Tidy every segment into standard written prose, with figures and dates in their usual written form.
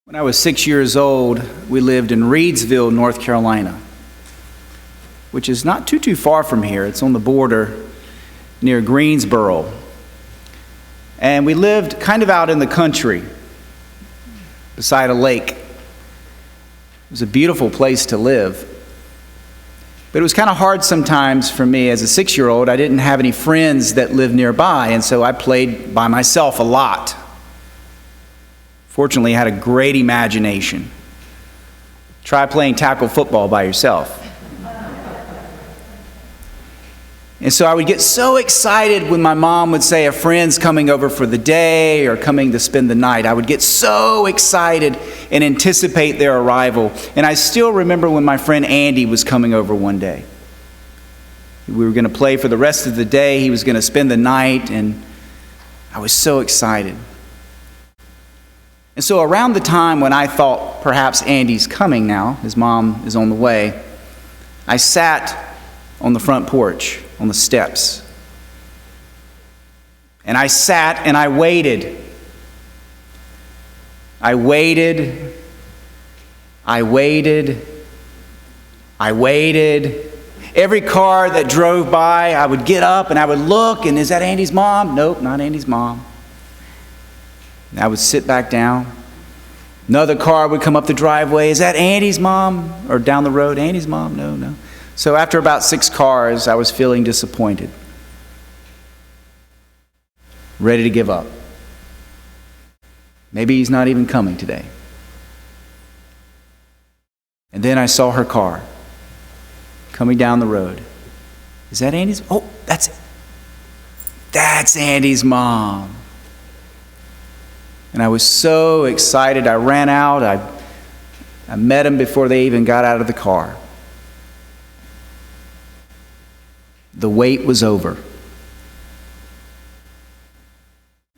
When I was 6 years old, we lived in Reidsville, North Carolina, which is not too far from here. It's on the border near Greensboro. And we lived kind of out in the country, beside a lake. It was a beautiful place to live. But it was kind of hard sometimes for me as a 6-year-old. I didn't have any friends that lived nearby, and so I played by myself a lot. Fortunately, I had a great imagination. Try playing tackle football by yourself. And so I would get so excited when my mom would say a friend's coming over for the day or coming to spend the night. I would get so excited and anticipate their arrival. And I still remember when my friend Andy was coming over one day. We were going to play for the rest of the day. He was going to spend the night, and I was so excited. And so around the time when I thought perhaps Andy's coming now, his mom is on the way, I sat on the front porch, on the steps. And I sat and I waited. I waited. I waited. I waited. Every car that drove by, I would get up and I would look, and is that Andy's mom? Nope, not Andy's mom. And I would sit back down. Another car would come up the driveway. Is that Andy's mom? Or down the road, Andy's mom? No. So after about 6 cars, I was feeling disappointed. Ready to give up. Maybe he's not even coming today. And then I saw her car coming down the road. Is that Andy's? Oh, that's Andy's mom. And I was so excited. I ran out. I met him before they even got out of the car. The wait was over.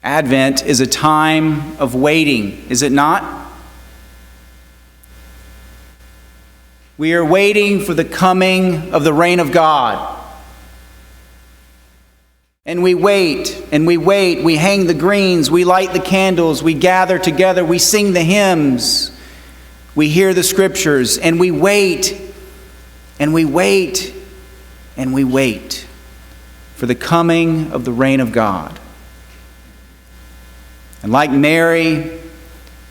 Advent is a time of waiting, is it not? We are waiting for the coming of the reign of God. And we wait, and we wait. We hang the greens, we light the candles, we gather together, we sing the hymns, we hear the scriptures, and we wait, and we wait, and we wait for the coming of the reign of God. And like Mary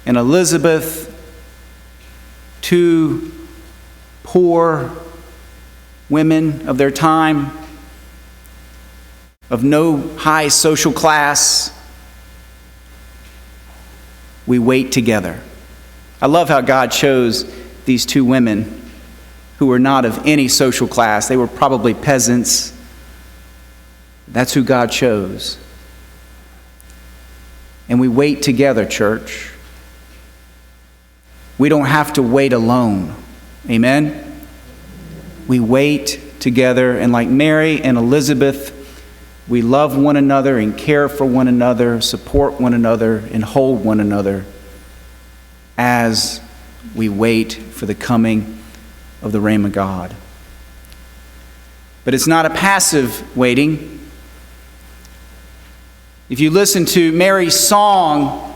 and Elizabeth, 2 poor women of their time, of no high social class, we wait together. I love how God chose these 2 women who were not of any social class. They were probably peasants. That's who God chose. And we wait together, church. We don't have to wait alone. Amen? We wait together, and like Mary and Elizabeth, we love one another and care for one another, support one another, and hold one another as we wait for the coming of the reign of God. But it's not a passive waiting. If you listen to Mary's song,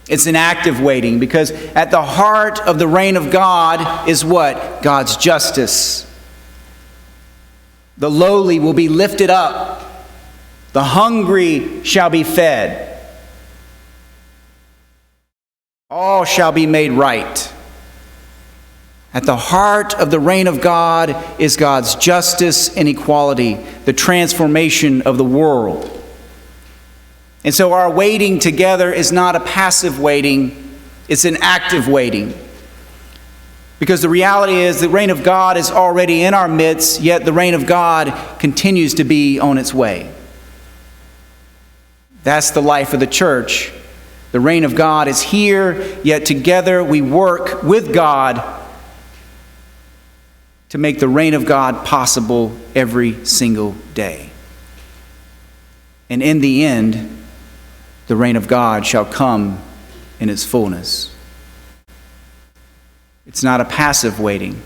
it's an active waiting, because at the heart of the reign of God is what? God's justice. The lowly will be lifted up. The hungry shall be fed. All shall be made right. At the heart of the reign of God is God's justice and equality, the transformation of the world. And so our waiting together is not a passive waiting, it's an active waiting. Because the reality is the reign of God is already in our midst, yet the reign of God continues to be on its way. That's the life of the church. The reign of God is here, yet together we work with God to make the reign of God possible every single day. And in the end, the reign of God shall come in its fullness. It's not a passive waiting.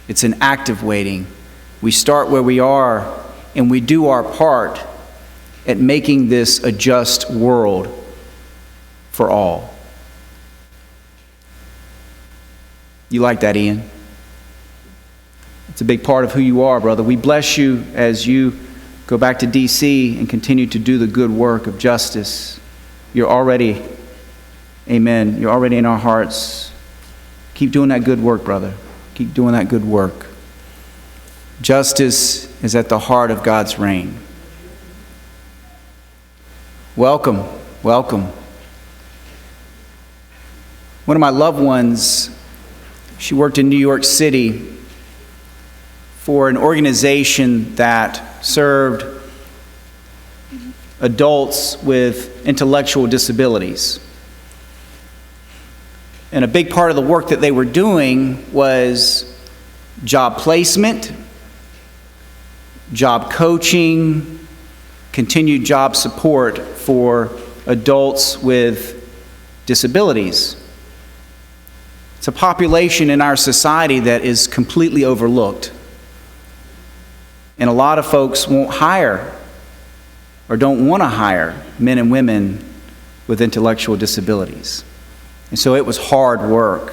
It's an active waiting. We start where we are, and we do our part at making this a just world for all. You like that, Ian? It's a big part of who you are, brother. We bless you as you go back to D.C. and continue to do the good work of justice. You're already, amen, you're already in our hearts. Keep doing that good work, brother. Keep doing that good work. Justice is at the heart of God's reign. Welcome, welcome. One of my loved ones, she worked in New York City for an organization that served adults with intellectual disabilities. And a big part of the work that they were doing was job placement, job coaching, continued job support for adults with disabilities. It's a population in our society that is completely overlooked. And a lot of folks won't hire or don't want to hire men and women with intellectual disabilities. And so it was hard work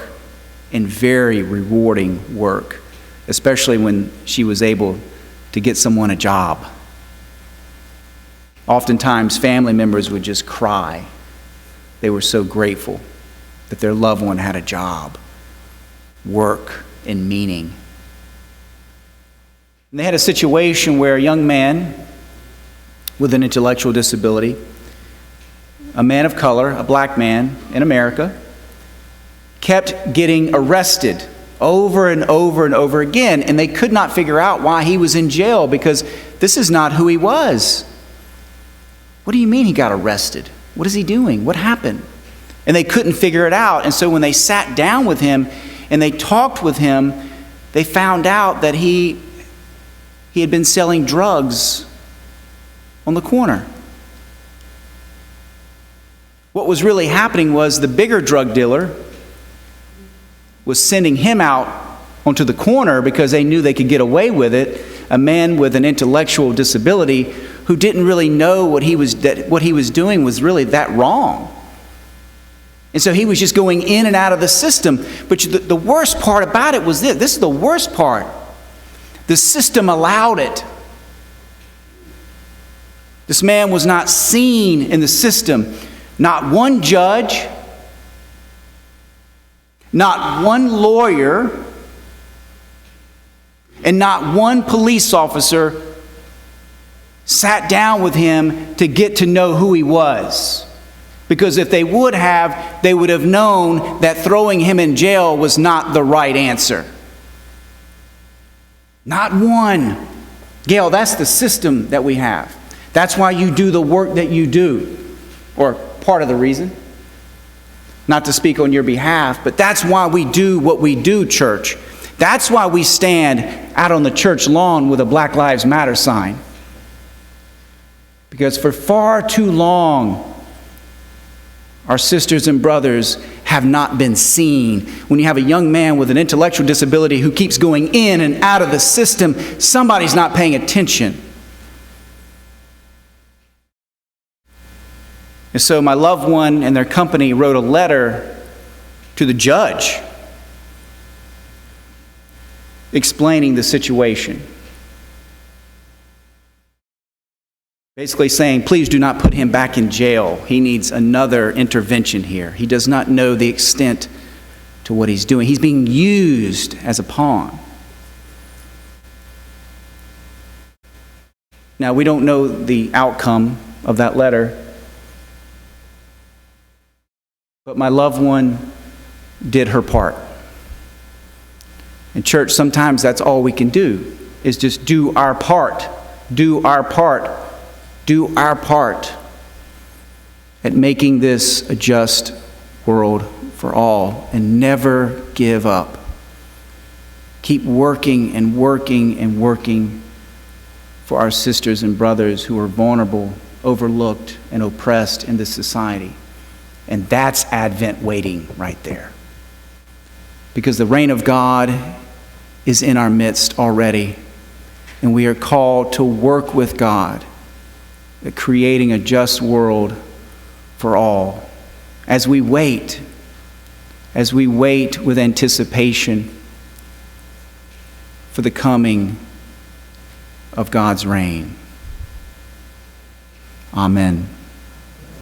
and very rewarding work, especially when she was able to get someone a job. Oftentimes, family members would just cry. They were so grateful that their loved one had a job, work, and meaning. And they had a situation where a young man with an intellectual disability, a man of color, a black man in America, kept getting arrested over and over and over again, and they could not figure out why he was in jail because this is not who he was. What do you mean he got arrested? What is he doing? What happened? And they couldn't figure it out. And so when they sat down with him and they talked with him, they found out that he had been selling drugs on the corner. What was really happening was the bigger drug dealer was sending him out onto the corner because they knew they could get away with it. A man with an intellectual disability who didn't really know what he was doing was really that wrong. And so he was just going in and out of the system. But the worst part about it was this. This is the worst part. The system allowed it. This man was not seen in the system. Not one judge, not one lawyer, and not one police officer sat down with him to get to know who he was. Because if they would have known that throwing him in jail was not the right answer. Not one. Gail, that's the system that we have. That's why you do the work that you do. Or part of the reason. Not to speak on your behalf, but that's why we do what we do, church. That's why we stand out on the church lawn with a Black Lives Matter sign. Because for far too long, our sisters and brothers have not been seen. When you have a young man with an intellectual disability who keeps going in and out of the system, somebody's not paying attention. And so my loved one and their company wrote a letter to the judge explaining the situation. Basically saying, please do not put him back in jail. He needs another intervention here. He does not know the extent to what he's doing. He's being used as a pawn. Now, we don't know the outcome of that letter, but my loved one did her part. In church, sometimes that's all we can do, is just do our part. Do our part. Do our part at making this a just world for all, and never give up. Keep working and working and working for our sisters and brothers who are vulnerable, overlooked, and oppressed in this society. And that's Advent waiting right there. Because the reign of God is in our midst already, and we are called to work with God at creating a just world for all. As we wait as we wait with anticipation for the coming of God's reign. Amen.